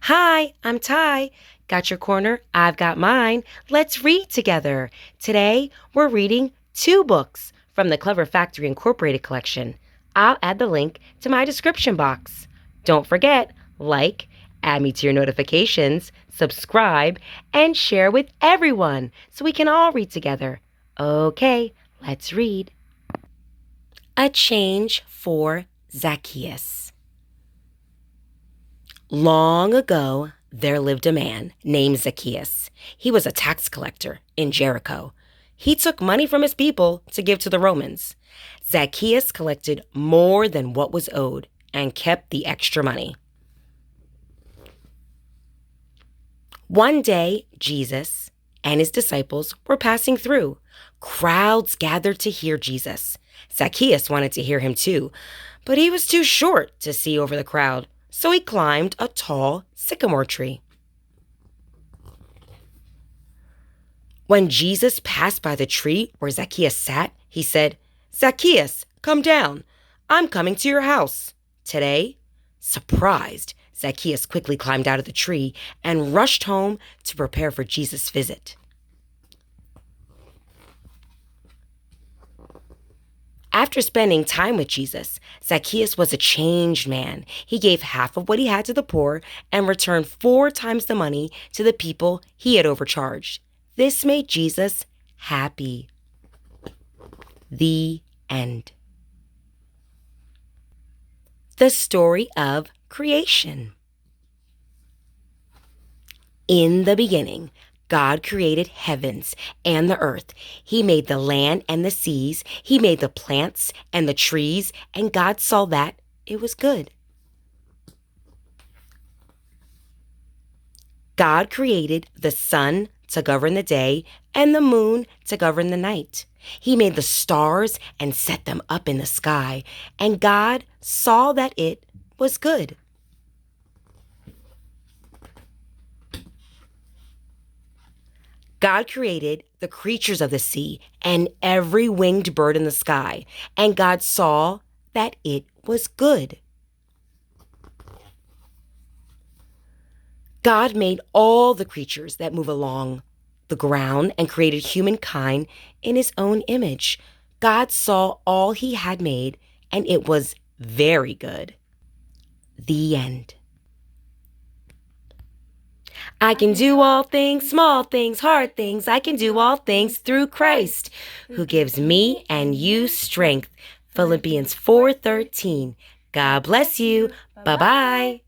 Hi, I'm Ty. Got your corner? I've got mine. Let's read together. Today, we're reading two books from the Clever Factory Incorporated collection. I'll add the link to my description box. Don't forget, like, add me to your notifications, subscribe, and share with everyone so we can all read together. Okay, let's read. A Change for Zacchaeus. Long ago, there lived a man named Zacchaeus. He was a tax collector in Jericho. He took money from his people to give to the Romans. Zacchaeus collected more than what was owed and kept the extra money. One day, Jesus and his disciples were passing through. Crowds gathered to hear Jesus. Zacchaeus wanted to hear him too, but he was too short to see over the crowd, so he climbed a tall sycamore tree. When Jesus passed by the tree where Zacchaeus sat, he said, "Zacchaeus, come down. I'm coming to your house today." Surprised, Zacchaeus quickly climbed out of the tree and rushed home to prepare for Jesus' visit. After spending time with Jesus, Zacchaeus was a changed man. He gave half of what he had to the poor and returned 4 times the money to the people he had overcharged. This made Jesus happy. The end. The story of creation. In the beginning, God created heavens and the earth. He made the land and the seas. He made the plants and the trees, and God saw that it was good. God created the sun to govern the day and the moon to govern the night. He made the stars and set them up in the sky, and God saw that it was good. God created the creatures of the sea and every winged bird in the sky, and God saw that it was good. God made all the creatures that move along the ground and created humankind in his own image. God saw all he had made, and it was very good. The end. I can do all things, small things, hard things. I can do all things through Christ, who gives me and you strength. Philippians 4:13. God bless you. Bye-bye.